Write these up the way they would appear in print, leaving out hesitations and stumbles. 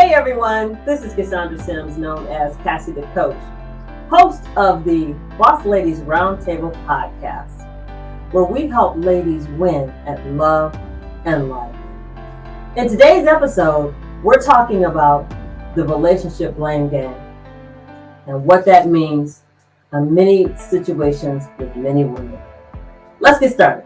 Hey everyone, this is Cassandra Sims, known as Cassie the Coach, host of the Boss Ladies Roundtable podcast, where we help ladies win at love and life. In today's episode, we're talking about the relationship blame game and what that means in many situations with many women. Let's get started.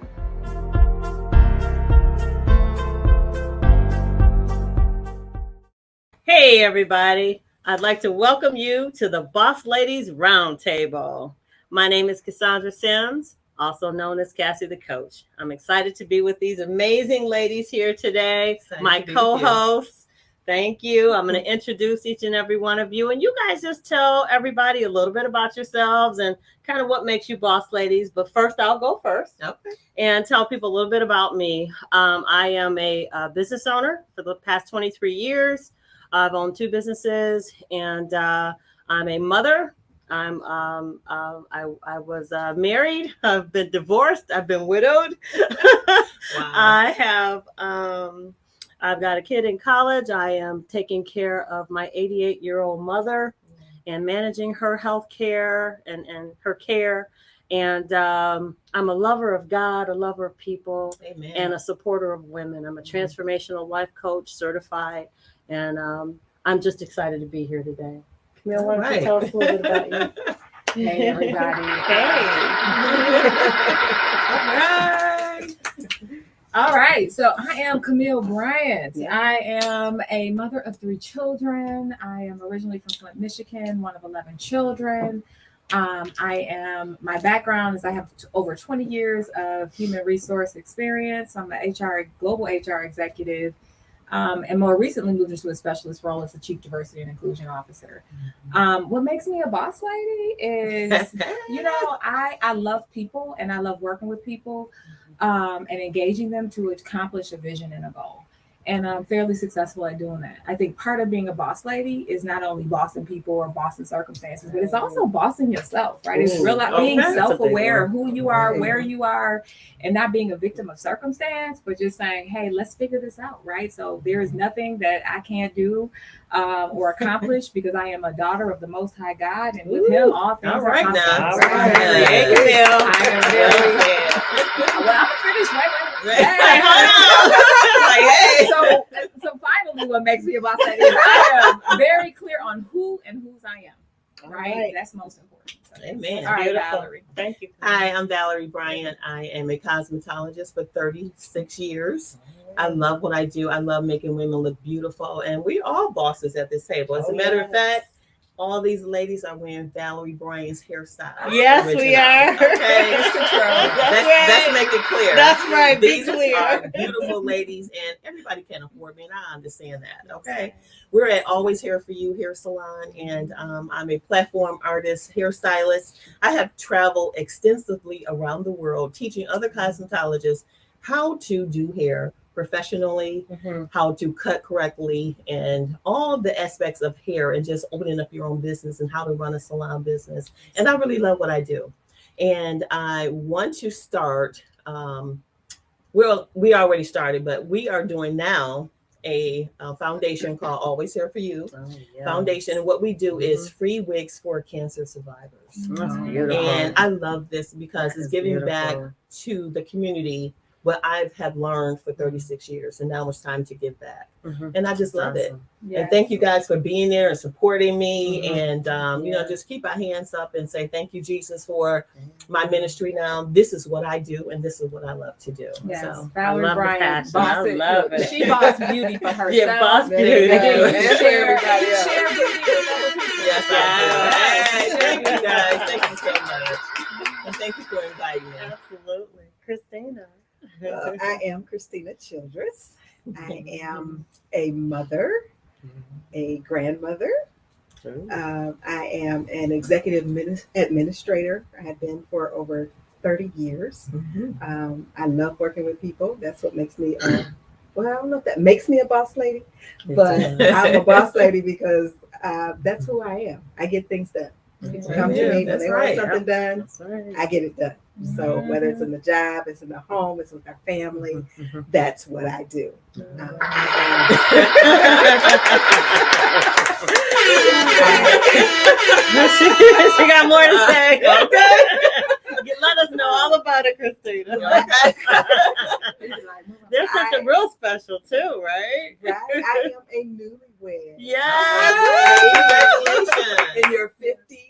Hey everybody, I'd like to welcome you to the Boss Ladies Roundtable. My name is Cassandra Sims, also known as Cassie the Coach. I'm excited to be with these amazing ladies here today, my co-hosts. Thank you. I'm going to introduce each and every one of you, and you guys just tell everybody a little bit about yourselves and kind of what makes you boss ladies. But first, I'll go first and tell people a little bit about me. I am a business owner for the past 23 years. I've owned 2 businesses, and I'm a mother. I was married. I've been divorced. I've been widowed. Wow. I've got a kid in college. I am taking care of my 88-year-old mother and managing her health care and her care. And I'm a lover of God, a lover of people, Amen. And a supporter of women. I'm a transformational life coach, certified. And I'm just excited to be here today. Camille, why don't you tell us a little bit about you? Hey, everybody. All right. So I am Camille Bryant. Yeah. I am a mother of 3 children. I am originally from Flint, Michigan, one of 11 children. My background is I have over 20 years of human resource experience. I'm an global HR executive. And more recently moved into a specialist role as a Chief Diversity and Inclusion Officer. What makes me a boss lady is, I love people and I love working with people and engaging them to accomplish a vision and a goal. And I'm fairly successful at doing that. I think part of being a boss lady is not only bossing people or bossing circumstances, but it's also bossing yourself, right? It's being self-aware of who you are, where you are, and not being a victim of circumstance, but just saying, hey, let's figure this out, right? So there is nothing that I can't do or accomplish because I am a daughter of the Most High God, and with Him, all things are possible. All right. I am very well, I'm finished, So finally, what makes me a boss lady is I am very clear on who and whose I am. Right? That's most important. So, Amen. All right, Valerie. Thank you. Hi, I'm Valerie Bryant. I am a cosmetologist for 36 years. I love what I do. I love making women look beautiful. And we're all bosses at this table. As a matter of fact, all these ladies are wearing Valerie Bryant's hairstyle. Yes, original. We are. Okay. Let's make it clear. That's right. These Be clear. are beautiful ladies, and everybody can afford me, and I understand that. Okay. We're at Always Hair for You Hair Salon, and I'm a platform artist, hairstylist. I have traveled extensively around the world teaching other cosmetologists how to do hair professionally, how to cut correctly, and all the aspects of hair, and just opening up your own business and how to run a salon business. And I really love what I do. And I want to start, we already started, but we are doing now a foundation called Always Hair for You Foundation. And what we do is free wigs for cancer survivors. And I love this because it's giving back to the community what I have learned for 36 years, and now it's time to give back. And I just love it. And thank you guys for being there and supporting me. And, just keep our hands up and say, thank you, Jesus, for my ministry now. This is what I do, and this is what I love to do. Yes. So, Valerie Bryant, I love it. She boss beauty for herself. Yeah, boss beauty. Share beauty with other people. Yes, I do. Hey, thank you, guys. Thank you so much. And thank you for inviting me. Absolutely. Christina. I am Christina Childress. I am a mother, a grandmother. I am an executive administrator. I have been for over 30 years. I love working with people. That's what makes me, I don't know if that makes me a boss lady, but I'm a boss lady because that's who I am. I get things done. People come to me when they want something done. That's right. I get it done. So whether it's in the job, it's in the home, it's with our family, that's what I do. She got more to say. Okay. Let us know all about it, Christina. There's something real special too, right? Right. I am a newlywed. Yes. Congratulations. In your 50s.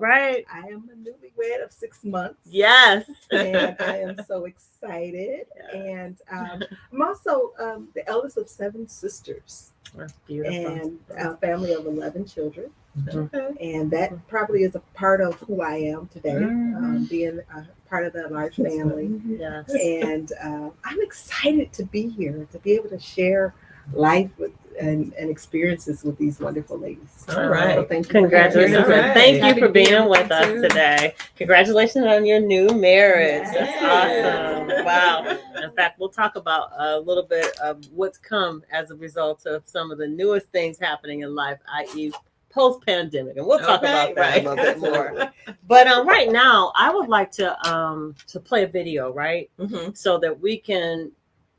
Right. I am a newlywed of 6 months. Yes. And I am so excited. And I'm also the eldest of 7 sisters. That's beautiful. And a family of 11 children. Okay. And that probably is a part of who I am today, being a part of that large family. Yes. And I'm excited to be here, to be able to share life with and experiences with these wonderful ladies. All right. So thank you. Congratulations. All right. Thank you Happy for to be being here with us too. today. Congratulations on your new marriage. Yes. That's awesome. Wow. In fact, we'll talk about a little bit of what's come as a result of some of the newest things happening in life, i.e. post-pandemic. And we'll talk about that a little bit more. But right now, I would like to play a video, right? So that we're going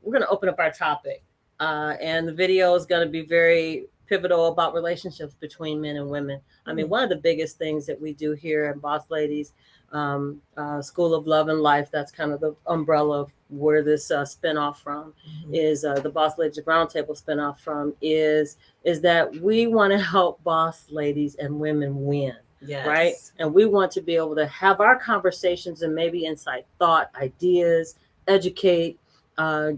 to open up our topic. And the video is going to be very pivotal about relationships between men and women. I mean, one of the biggest things that we do here at Boss Ladies School of Love and Life, that's kind of the umbrella of where this spinoff from is the Boss Ladies Roundtable spinoff from is that we want to help boss ladies and women win. Yes. Right. And we want to be able to have our conversations and maybe incite thought, ideas, educate,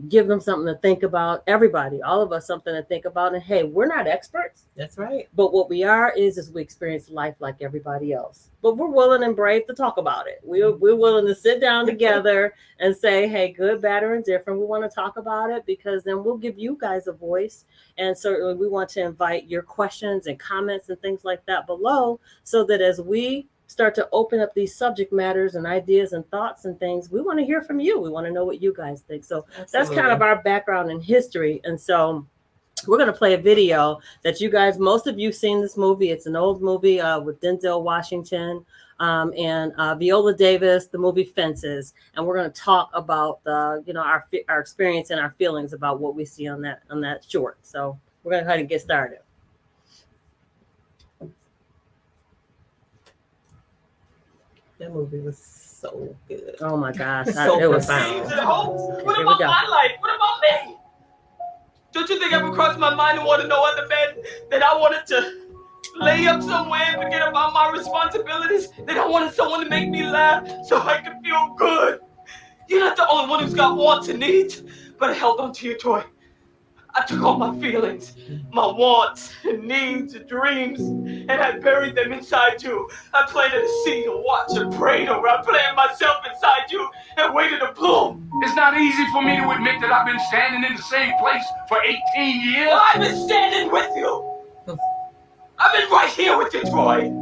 give them something to think about. Everybody, all of us, something to think about. And hey, we're not experts. That's right. But what we are is we experience life like everybody else. But we're willing and brave to talk about it. We're willing to sit down together and say, hey, good, bad, or indifferent. We want to talk about it because then we'll give you guys a voice. And certainly we want to invite your questions and comments and things like that below so that as we start to open up these subject matters and ideas and thoughts and things, we want to hear from you. We want to know what you guys think. So that's kind of our background and history. And so we're going to play a video that you guys, most of you seen this movie. It's an old movie with Denzel Washington and Viola Davis, the movie Fences. And we're going to talk about our experience and our feelings about what we see on that short. So we're going to go ahead and get started. That movie was so good. Oh my gosh. So it was profound. What about my life? What about me? Don't you think ever crossed my mind and wanted no other man that I wanted to lay up somewhere and forget about my responsibilities? That I wanted someone to make me laugh so I could feel good. You're not the only one who's got wants and needs, but I held on to your toy. I took all my feelings, my wants and needs and dreams, and I buried them inside you. I planted a seed and watched and prayed over. I planted myself inside you and waited to bloom. It's not easy for me to admit that I've been standing in the same place for 18 years. Well, I've been standing with you. I've been right here with you, Troy.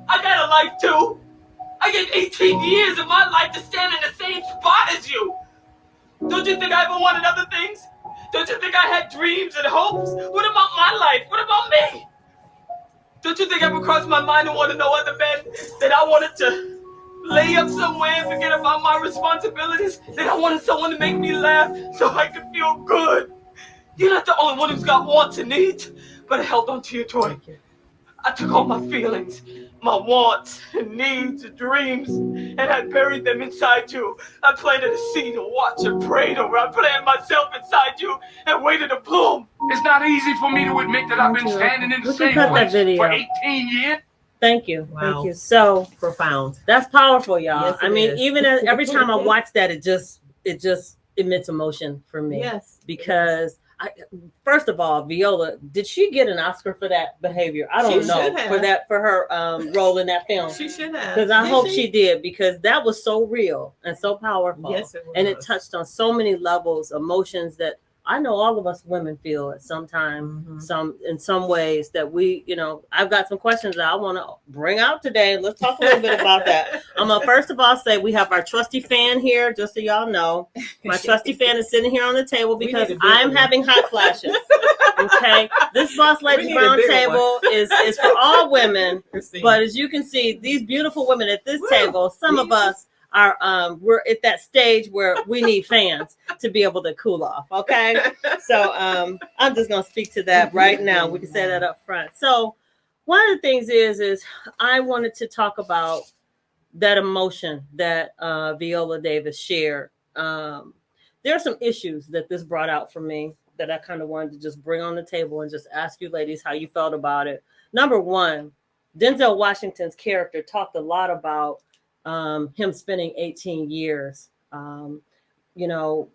I got a life too. I gave 18 years of my life to stand in the same spot as you. Don't you think I ever wanted other things? Don't you think I had dreams and hopes? What about my life? What about me? Don't you think ever crossed my mind and wanted no other man that I wanted to lay up somewhere and forget about my responsibilities? That I wanted someone to make me laugh so I could feel good. You're not the only one who's got wants and needs, but I held on to your toy. I took all my feelings, my wants and needs and dreams, and I buried them inside you. I planted a seed and watched and prayed over. I planted myself inside you and waited to bloom. It's not easy for me to admit that I've been standing in the same place for 18 years. Thank you. Wow. Thank you. So Profound. that's powerful, y'all. Yes, I mean, is. even every time I watch that, it just emits emotion for me. Yes. Because first of all, Viola, did she get an Oscar for that behavior? I don't know for her role in that film. She should have. Because I hope she did, because that was so real and so powerful. Yes, it was. And it touched on so many levels, emotions that I know all of us women feel at some time, in some ways that we, I've got some questions that I want to bring out today. Let's talk a little bit about that. I'm going to first of all say we have our trusty fan here, just so y'all know. My trusty fan is sitting here on the table because I'm having hot flashes. Okay, this Boss Ladies Roundtable is for all women, but as you can see, these beautiful women at this table, some of us are we're at that stage where we need fans to be able to cool off. Okay, so I'm just gonna speak to that right now. We can say that up front. So one of the things is I wanted to talk about that emotion that Viola Davis shared. There are some issues that this brought out for me that I kind of wanted to just bring on the table and just ask you ladies how you felt about it. Number one, Denzel Washington's character talked a lot about him spending 18 years, you know,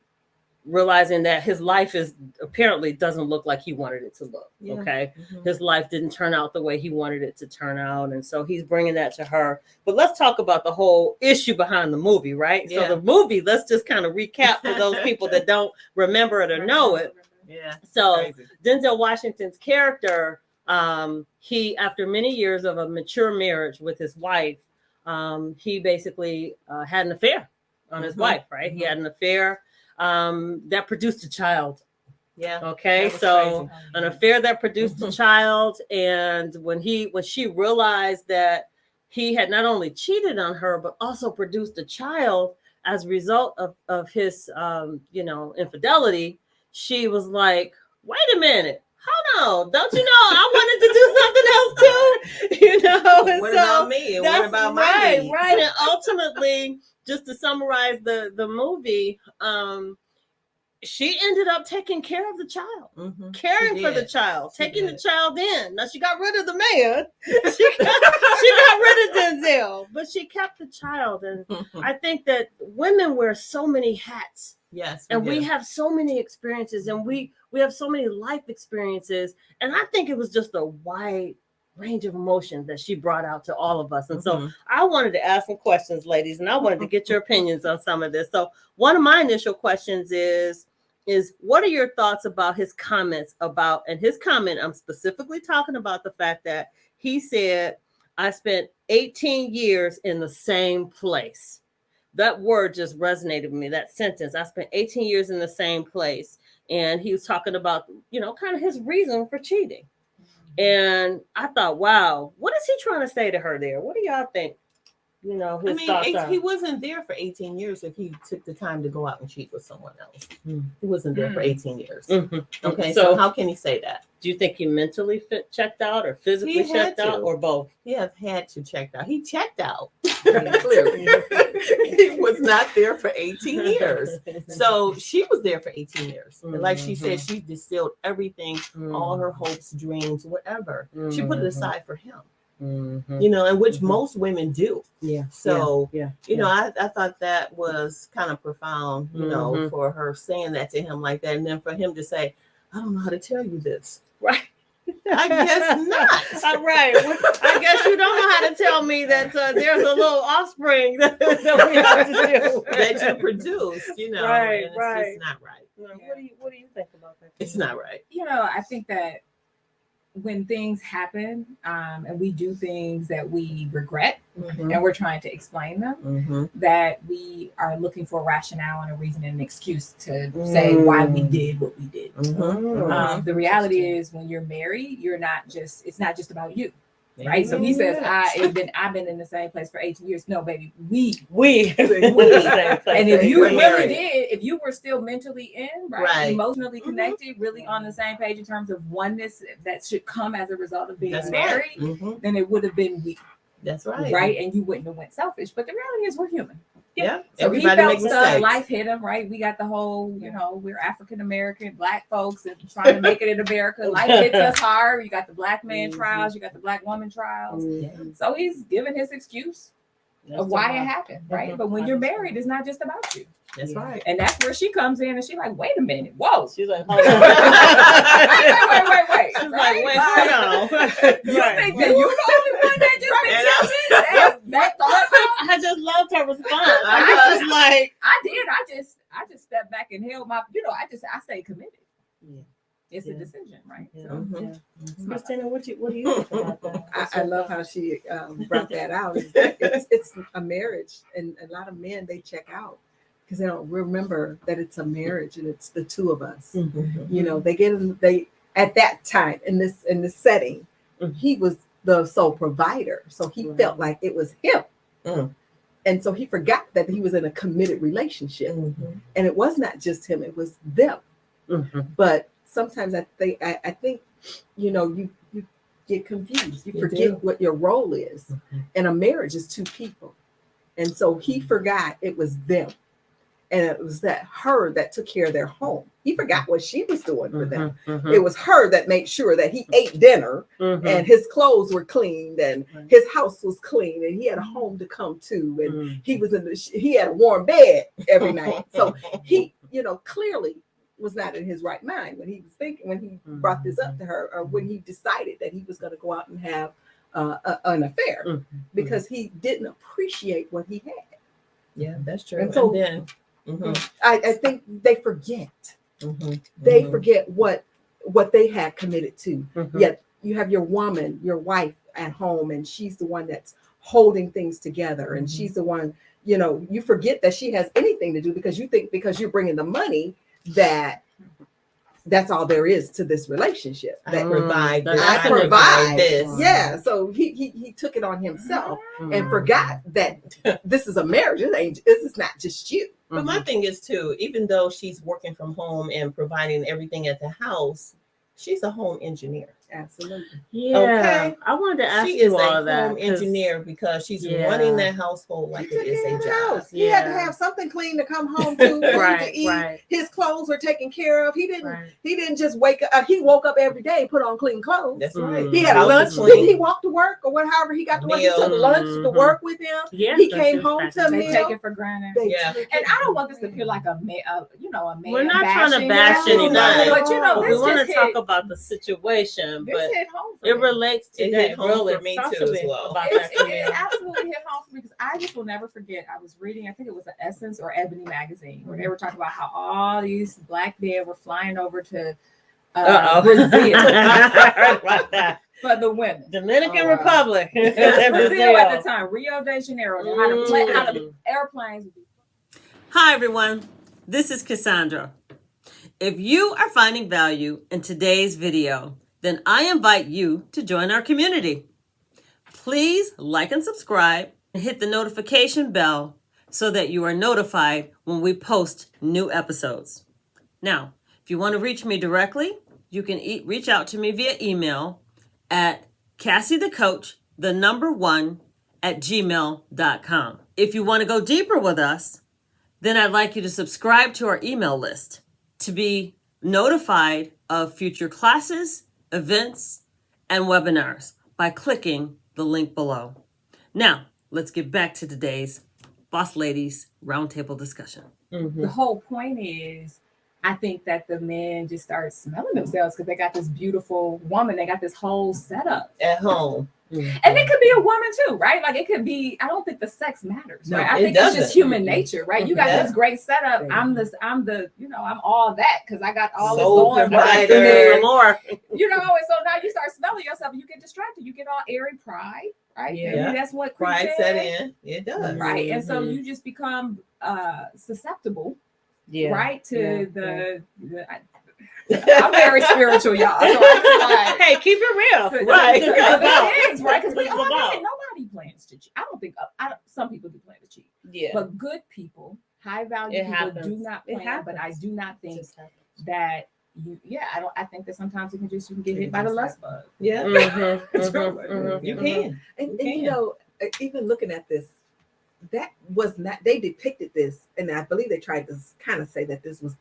realizing that his life is apparently doesn't look like he wanted it to look. Yeah. Okay. Mm-hmm. His life didn't turn out the way he wanted it to turn out. And so he's bringing that to her. But let's talk about the whole issue behind the movie, right? Yeah. So the movie, let's just kind of recap for those people that don't remember it or know it. Yeah. So Denzel Washington's character, he, after many years of a mature marriage with his wife, he basically had an affair on his wife, right? He had an affair that produced a child. Yeah. Okay. So crazy. An affair that produced a child. And when she realized that he had not only cheated on her, but also produced a child as a result of his, infidelity, she was like, wait a minute. Hold on. Don't you know I wanted to do something else too? What about me? And what about my needs? Right. And ultimately, just to summarize the movie, she ended up taking care of the child, caring for the child, taking the child in. Now she got rid of the man. She got rid of Denzel, but she kept the child. And I think that women wear so many hats. Yes. And we have so many experiences, and we have so many life experiences. And I think it was just a wide range of emotions that she brought out to all of us. And so I wanted to ask some questions, ladies, and I wanted to get your opinions on some of this. So one of my initial questions is what are your thoughts about his comments about, and his comment, I'm specifically talking about the fact that he said, I spent 18 years in the same place. That word just resonated with me, that sentence. I spent 18 years in the same place. And he was talking about, kind of his reason for cheating. And I thought, wow, what is he trying to say to her there? What do y'all think? His thoughts are? He wasn't there for 18 years if he took the time to go out and cheat with someone else. He wasn't there for 18 years. Okay, so how can he say that? Do you think he mentally checked out or physically checked out or both? He had to check out. He checked out. Clearly. He was not there for 18 years. So she was there for 18 years. And like she said, she distilled everything, all her hopes, dreams, whatever. She put it aside for him. And which most women do. Yeah. So, I thought that was kind of profound, for her saying that to him like that. And then for him to say, I don't know how to tell you this. Right. I guess not. Right. I guess you don't know how to tell me that there's a little offspring that we have to do. That you produced, Right, and right. It's not right. What do you think about that? It's not right. I think that when things happen and we do things that we regret and we're trying to explain them, that we are looking for a rationale and a reason and an excuse to say why we did what we did. The reality is when you're married, it's not just about you. Right. So he says, I've been in the same place for 18 years. No, baby, we. And if you really did, if you were still mentally in, right. emotionally connected, really on the same page in terms of oneness that should come as a result of being married, then it would have been we. That's right. Right. And you wouldn't have went selfish. But the reality is we're human. Yeah. So everybody makes mistakes. Life hit him, right? We got the whole, we're African American, Black folks and trying to make it in America. Life hits us hard. You got the Black man trials, you got the Black woman trials. So he's giving his excuse of why it happened, right? But when you're married, it's not just about you. That's right. And that's where she comes in and she's like, wait a minute. Whoa. She's like, hold on. wait. She's like, wait, hold on. You think that you're the only one that just been telling that thought? I just loved her response. I was like, I just stepped back and held my, I stayed committed. Yeah. It's a decision, right? Yeah. Christina, what do you think about that? I love how she brought that out. It's a marriage, and a lot of men, they check out because they don't remember that it's a marriage and it's the two of us. They at that time in this setting, he was the sole provider. So he felt like it was him. And so he forgot that he was in a committed relationship. And it was not just him, it was them. But sometimes I think, you get confused. You forget what your role is. And a marriage is two people. And so he forgot it was them. And it was her that took care of their home. He forgot what she was doing for them. It was her that made sure that he ate dinner and his clothes were cleaned and his house was clean and he had a home to come to and he had a warm bed every night. So he, clearly was not in his right mind when he was thinking, when he brought this up to her, or when he decided that he was going to go out and have an affair because he didn't appreciate what he had. Yeah, that's true. And so then, I think they forget. They forget what they had committed to. Yet you have your woman, your wife at home, and she's the one that's holding things together, and she's the one. You forget that she has anything to do because you think because you're bringing the money that's all there is to this relationship. That provide this. Yeah. So he took it on himself and forgot that this is a marriage. This is not just you. But my thing is too, even though she's working from home and providing everything at the house, she's a home engineer. Absolutely. Yeah. Okay. I wanted to ask you all of that. She is a home engineer because she's running that household like it is a job. He had to have something clean to come home to, to eat. His clothes were taken care of. He didn't just wake up. He woke up every day and put on clean clothes. That's right. He had a lunch. Didn't he walk to work or whatever he got to work? He took lunch to work with him. Yeah, he came home to a meal. They take it for granted. And I don't want this to appear like a man. We're not trying to bash anybody, but we want to talk about the situation. But it relates to that. Really, for me too as well. It absolutely hit home for me because I just will never forget. I was reading, I think it was the Essence or Ebony magazine, where they were talking about how all these black men were flying over to Brazil. Right that. For the women. Dominican Republic. Brazil at the time, Rio de Janeiro. How the airplanes. Hi, everyone. This is Cassandra. If you are finding value in today's video, then I invite you to join our community. Please like and subscribe and hit the notification bell so that you are notified when we post new episodes. Now, if you want to reach me directly, you can reach out to me via email at CassieTheCoach1@gmail.com. If you want to go deeper with us, then I'd like you to subscribe to our email list to be notified of future classes, events, and webinars by clicking the link below. Now, let's get back to today's Boss Ladies Roundtable discussion. The whole point is, I think that the men just start smelling themselves because they got this beautiful woman. They got this whole setup at home. And it could be a woman too, right? Like it could be, I don't think the sex matters, right? I think it's just human nature, right? You got this great setup. I'm all that because I got all this going for more. And so now you start smelling yourself and you get distracted. You get all airy pride, right? Yeah. And that's what pride set in. It does. Right. And so you just become susceptible, right? To the I'm very spiritual, y'all. So hey, keep it real, right? Right? Because nobody plans to cheat. I don't think. Some people do plan to cheat. Yeah. But good people, high value people, do not plan. But I do not think that you. Yeah, I don't. I think that sometimes you can get hit by the lust bug. Yeah. You can. And even looking at this, that was not. They depicted this, and I believe they tried to kind of say that this was.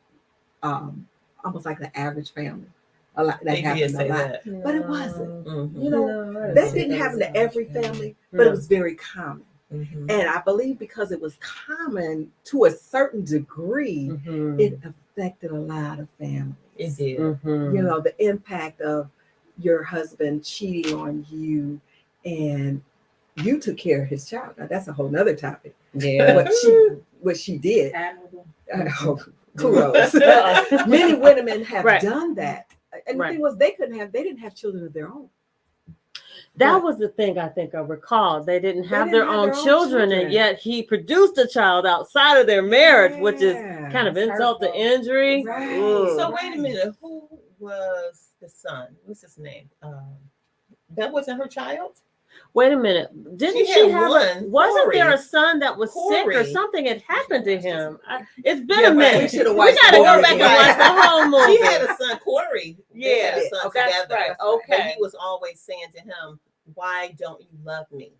Almost like the average family. A lot that happened a lot. But it wasn't. That didn't happen to every family, but it was very common. And I believe because it was common to a certain degree, it affected a lot of families. It did. The impact of your husband cheating on you and you took care of his child. Now that's a whole nother topic. Yeah. What she did. Kudos. Many women have done that. And the thing was they didn't have children of their own. That was the thing I think I recall. They didn't have their own children, and yet he produced a child outside of their marriage, which is kind of insult to injury. Right. So wait a minute, was the son. What's his name? That wasn't her child. Wait a minute. Didn't She she had have one, wasn't Corey. there a son that was sick or Corey. something had happened to him? It's been Yeah, a right. minute. We should have We watched gotta the go movie back and again. watch the whole movie. She had a son, Corey. They had a son Okay, that's together. right. And Okay. he was always saying to him, "Why don't you love me?"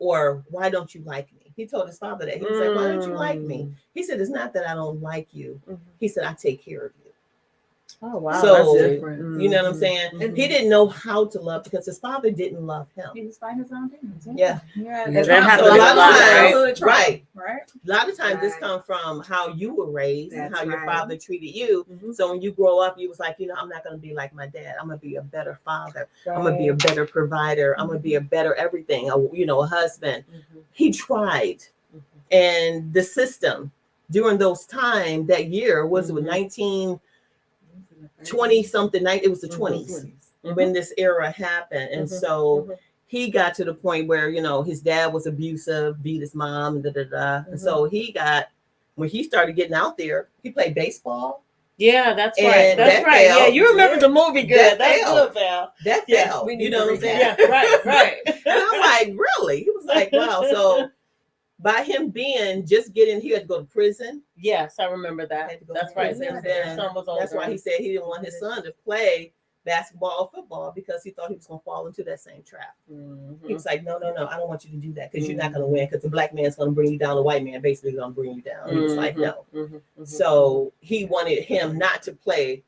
Or "Why don't you like me?" He told his father that. He was like, "Why don't you like me?" He said, "It's not that I don't like you." He said, "I take care of you." Oh wow. So, that's different. You know what I'm saying? And he didn't know how to love because his father didn't love him. He was fighting his own demons. Yeah. Yeah. Yeah, That's that also happens like a lot, childhood trauma, right? Right. A lot of times this Right. comes from how you were raised and That's how your right. father treated you. So when you grow up, you was like, I'm not going to be like my dad. I'm going to be a better father. I'm going to be a better provider. I'm going to be a better everything. A husband. He tried. And the system during those times, that year, was it 1920 something, it was the 20s when this era happened. And so he got to the point where, his dad was abusive, beat his mom, and so when he started getting out there, he played baseball. Yeah, that's And right. That's that right. failed. Yeah, you remember the movie good. That That's failed. good, Val. That Yeah, fell. we need You know to what I'm saying? Yeah, right. And I'm like, really? He was like, wow. So by him he had to go to prison. Yes, I remember that. Had to go That's to right. prison. His Then son was that's older. why he said he didn't want his son to play basketball or football because he thought he was going to fall into that same trap. He was like, no, I don't want you to do that because you're not going to win because the black man's going to bring you down. The white man basically going to bring you down. He was like, no. So he wanted him not to play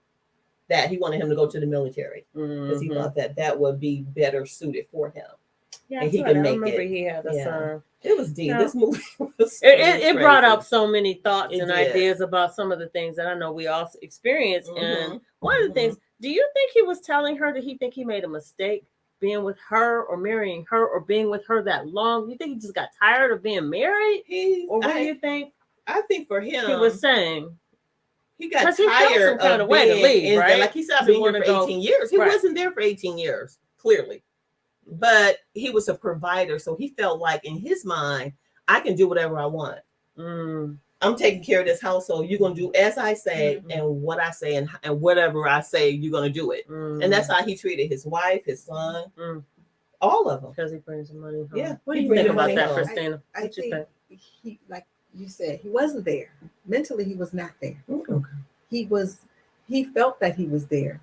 that. He wanted him to go to the military because he thought that would be better suited for him. Yeah, and he right. could I make remember it. he had a son. It was deep. No. This movie was It brought crazy. up so many thoughts It and did. ideas about some of the things that I know we all experience. And one of the things, do you think he was telling her that he made a mistake being with her or marrying her or being with her that long? You think he just got tired of being married? Or what do you think? I think for him, he was saying he got he tired felt some kind of of way to being leave, in there. right? Like he said, I've been here for 18 years. He wasn't there for 18 years, clearly. But he was a provider. So he felt like in his mind, I can do whatever I want. I'm taking care of this household. You're going to do as I say and what I say and whatever I say, you're going to do it. And that's how he treated his wife, his son, all of them. Because he brings the money home. Yeah. What do you think about that, Christina? I think he, like you said, he wasn't there. Mentally, he was not there. He felt that he was there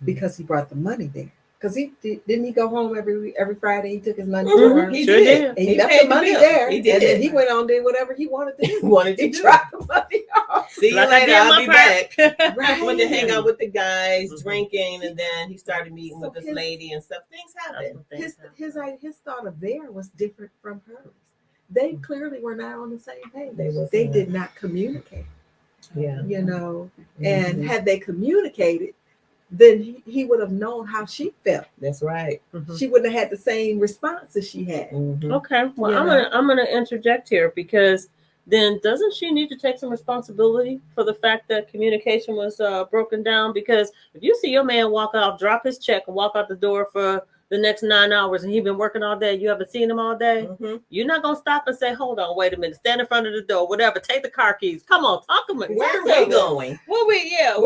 because he brought the money there. Because didn't he go home every Friday? He took his money to work. He did. And he left the money there. He did. And then he went on did whatever he wanted to do. He dropped the money off. See you later. I'll be back. Right. Went to hang out with the guys, drinking, and then he started meeting with this lady and stuff. Things happened. His thought of there was different from hers. They clearly were not on the same page. They did not communicate. Yeah. And had they communicated, then he would have known how she felt. That's right. She wouldn't have had the same response as she had. Okay. Well, I'm gonna interject here because then doesn't she need to take some responsibility for the fact that communication was broken down? Because if you see your man walk out, drop his check, and walk out the door for the next 9 hours, and he's been working all day, you haven't seen him all day, you're not gonna stop and say, "Hold on, wait a minute, stand in front of the door, whatever, take the car keys, come on, talk to me." Where are we going? What are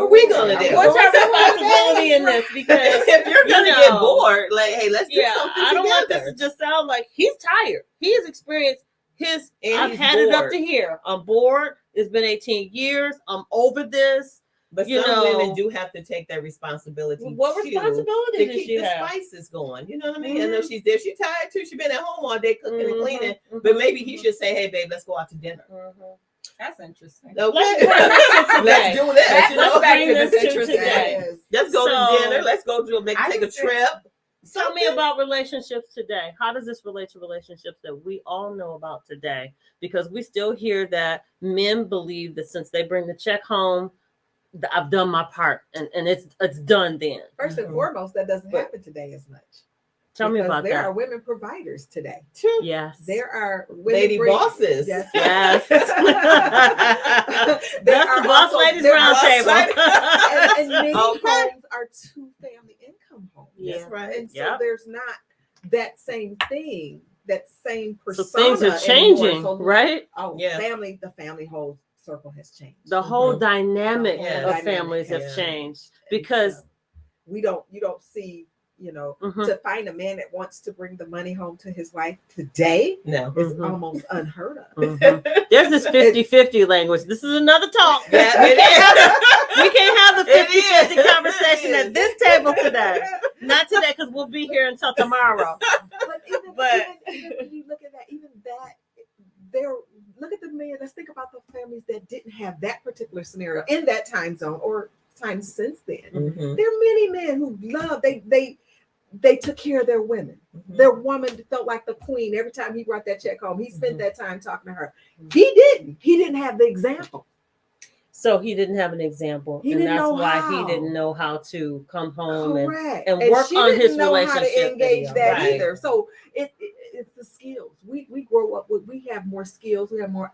we gonna do? What's our responsibility in this? Because if you're gonna get bored, like, hey, let's do something I don't together. want this to just sound like he's tired. He has experienced I've had bored. it up to here. I'm bored. It's been 18 years. I'm over this. But some women do have to take that responsibility. What responsibility to does keep she the have? spices going? You know what I mean? I know she's there. She's tired too. She's been at home all day cooking and cleaning. But maybe he should say, "Hey, babe, let's go out to dinner." That's interesting. Okay. Let's do that. Let's back to this this to interesting today. Let's go to dinner. Let's go to take a trip. Tell me about relationships today. How does this relate to relationships that we all know about today? Because we still hear that men believe that since they bring the check home, I've done my part and it's done then. First and foremost, that doesn't happen today as much. Tell me about that. There are women providers today. Yes. There are lady bosses. Yes. That's the Boss Ladies Roundtable. And many homes are 2-family income homes. That's right. And so there's not that same thing, that same persona. So things are changing, so, right? Oh, yeah. the family holds circle has changed. The whole dynamic Yeah. of families have Yeah. changed And because so you don't see, to find a man that wants to bring the money home to his wife today No. is almost unheard of. there's this 50-50 language. This is another talk. Yeah, We can't have the It 50-50 is. conversation at this table today. Not today, because we'll be here until tomorrow. But even when you look at that, look at the man. Let's think about the families that didn't have that particular scenario in that time zone or time since then. Mhm. There are many men who love, they took care of their women. Their woman felt like the queen every time he brought that check home. He spent that time talking to her. He didn't have the example. So he didn't have an example, He and didn't that's know why how. he didn't know how to come home Correct. and work she on didn't his know relationship. how to engage that Right. either. So it's the skills. We grow up with. We have more skills. We have more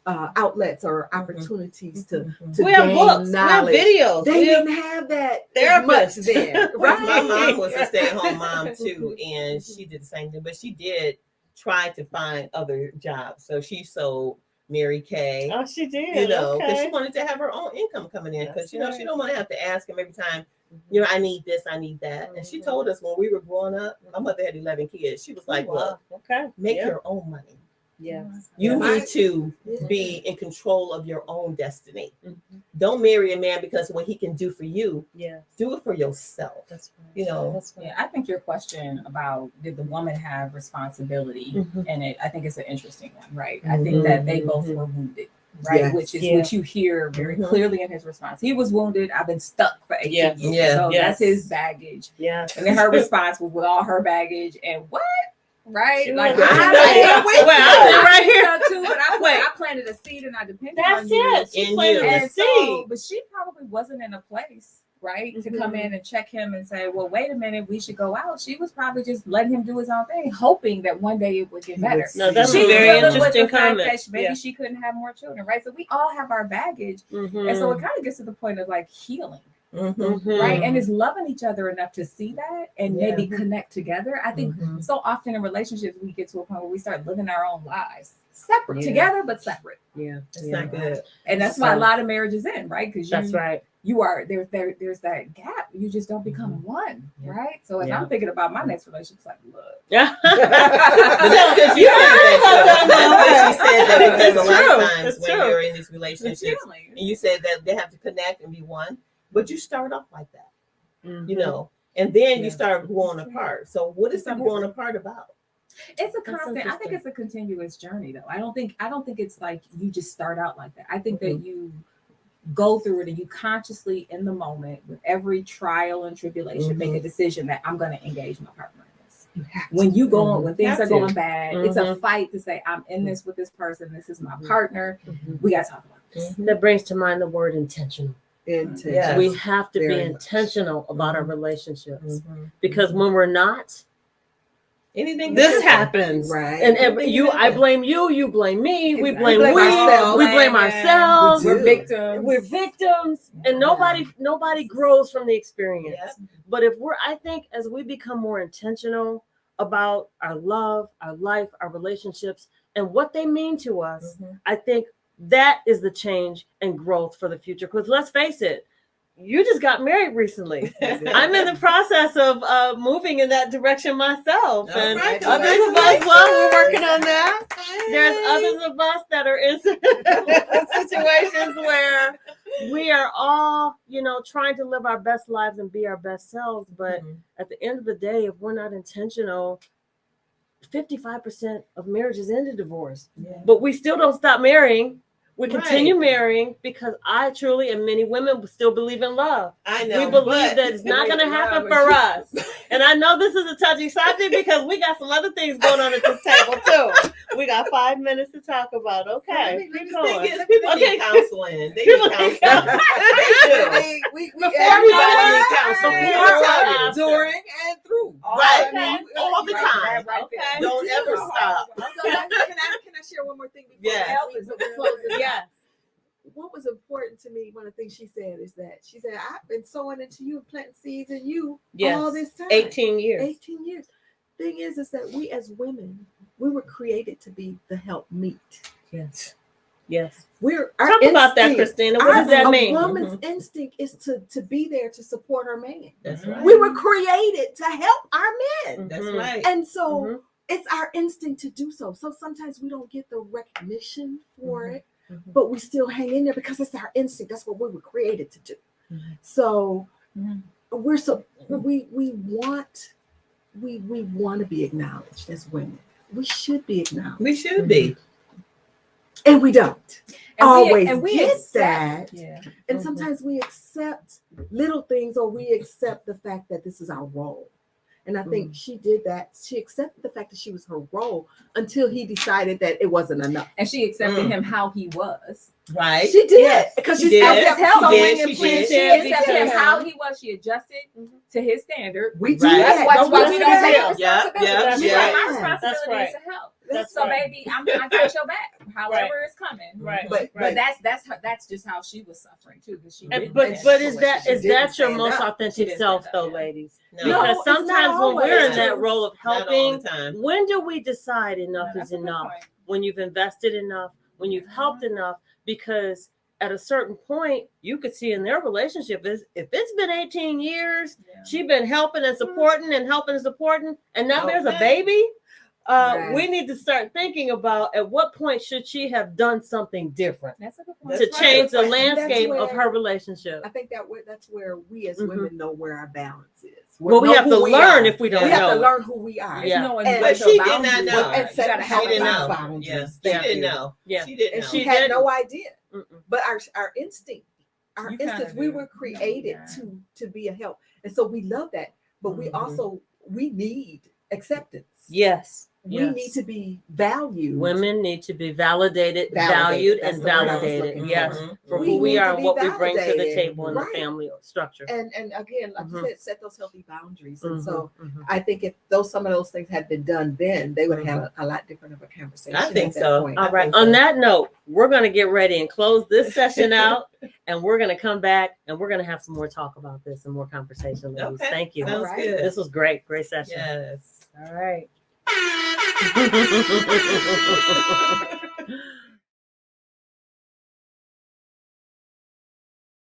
outlets or opportunities to We have gain books, knowledge. we have videos, They we have didn't have that therapists. as much then, right? My mom was a stay-at-home mom too, and she did the same thing. But she did try to find other jobs. So she sold Mary Kay. Oh, she did. Because she wanted to have her own income coming in. Because That's she right. don't want to have to ask him every time. I need this, I need that. And she told us when we were growing up, my mother had 11 kids. She was like, "Look, make your own money. Yes. You Yeah. need to be in control of your own destiny. Don't marry a man because what he can do for you, do it for yourself." That's right. That's Yeah, I think your question about did the woman have responsibility in it, I think it's an interesting one, right? I think that they both were wounded, right? Yes. Which is what you hear very clearly in his response. He was wounded. I've been stuck for 18 years. Yeah. So Yes. that's his baggage. Yeah. And then her response was with all her baggage and what? Right? She Like was- I right here. stuck too, but I planted a seed and I depended That's on you. it. She And planted you. a And so, seed. but she probably wasn't in a place, right, to come in and check him and say, well, wait a minute, we should go out. She was probably just letting him do his own thing, hoping that one day it would get better. No, that's She's a very dealing with interesting the fact comment. that maybe she couldn't have more children, right? So we all have our baggage. And Mm-hmm. so it kind of gets to the point of like healing, Mm-hmm. right? And it's loving each other enough to see that and maybe connect together. I think Mhm. so often in relationships, we get to a point where we start living our own lives separate, together, but separate. Yeah. It's not good. And that's why a lot of marriages end, right? Because That's right. you are there's that gap. You just don't become one, right? So as I'm thinking about my next relationship, it's like, look. Yeah. But that's because you said that. That's because she said that because a lot of times when you're in these relationships, and you said that they have to connect and be one, but you start off like that, and then you start growing apart. So what is the growing apart about? It's a constant. I think it's a continuous journey, though. I don't think it's like you just start out like that. I think that you go through it and you consciously, in the moment, with every trial and tribulation, make a decision that I'm going to engage my partner in this. When you go on, when things are going bad, it's a fight to say, I'm in this with this person. This is my partner. We got to talk about this. That brings to mind the word intentional. Yes. We have to be Very much. intentional about our relationships because when we're not, Anything this happens, Right. And I blame you, you blame me, we blame ourselves. we blame ourselves. We We're do. victims. We're victims, and nobody grows from the experience. Yep. But I think as we become more intentional about our love, our life, our relationships, and what they mean to us, I think that is the change and growth for the future. Because let's face it, you just got married recently. I'm in the process of moving in that direction myself. And right, others of us, we're working on that. There's others of us that are in situations where we are all, trying to live our best lives and be our best selves. But at the end of the day, if we're not intentional, 55% of marriages end in divorce. But we still don't stop marrying. We continue marrying because I truly, and many women still believe in love. I know. We believe that it's not going to happen for us. And I know this is a touchy subject because we got some other things going on at this table too. We got 5 minutes to talk about. Okay, keep going. People need counseling. They need counseling. Everybody need counseling. during and through. Right. I mean, All the time. Okay. Don't ever stop. So can I share one more thing before Yes. we close this? Yes. What was important to me, one of the things she said is that she said, I've been sowing into you, planting seeds in you all this time. 18 years. 18 years. Thing is that we as women, we were created to be the help meet. Yes. Yes. Talk about that, Christina. What does that mean? A woman's instinct is to be there to support her man. That's right. We were created to help our men. That's right. And so it's our instinct to do so. So sometimes we don't get the recognition for it, but we still hang in there because it's our instinct. That's what we were created to do. So we want to be acknowledged as women. We should be acknowledged. We should be. And we don't always we get accept, that. Yeah. And sometimes we accept little things, or we accept the fact that this is our role. And I think she did that. She accepted the fact that she was her role until he decided that it wasn't enough. And she accepted him how he was. Right. She did. Because she accepted him how he was. She adjusted to his standard. We do that. That's why we don't take responsibility. Yeah. My responsibility is to help. So baby, I got your back. However it's coming. Right. But that's just how she was suffering too. But is that your most authentic self though, ladies? No. Because sometimes when we're in that role of helping, when do we decide enough is enough? When you've invested enough, when you've helped enough, because at a certain point, you could see in their relationship is if it's been 18 years, she's been helping and supporting and helping and supporting, and now there's a baby. We need to start thinking about at what point should she have done something different to change the landscape of her relationship. I think that's where we as women know where our balance is. Well, we have to learn if we don't know. We have to learn who we are. But she did not know. She didn't know. She didn't know. Yeah. She didn't know. She had no idea. But our instinct, we were created to be a help. And so we love that. But we need acceptance. Yes. We need to be valued. Women need to be valued, and validated. Yes, for who we are and what we bring to the table in the family structure. And again, like you said, set those healthy boundaries. And so I think if some of those things had been done then, they would have a lot different of a conversation. I think so. All right. On that note, we're going to get ready and close this session out, and we're going to come back and we're going to have some more talk about this and more conversation. Ladies. Okay. Thank you. Sounds good. This was great. Great session. Yes. All right.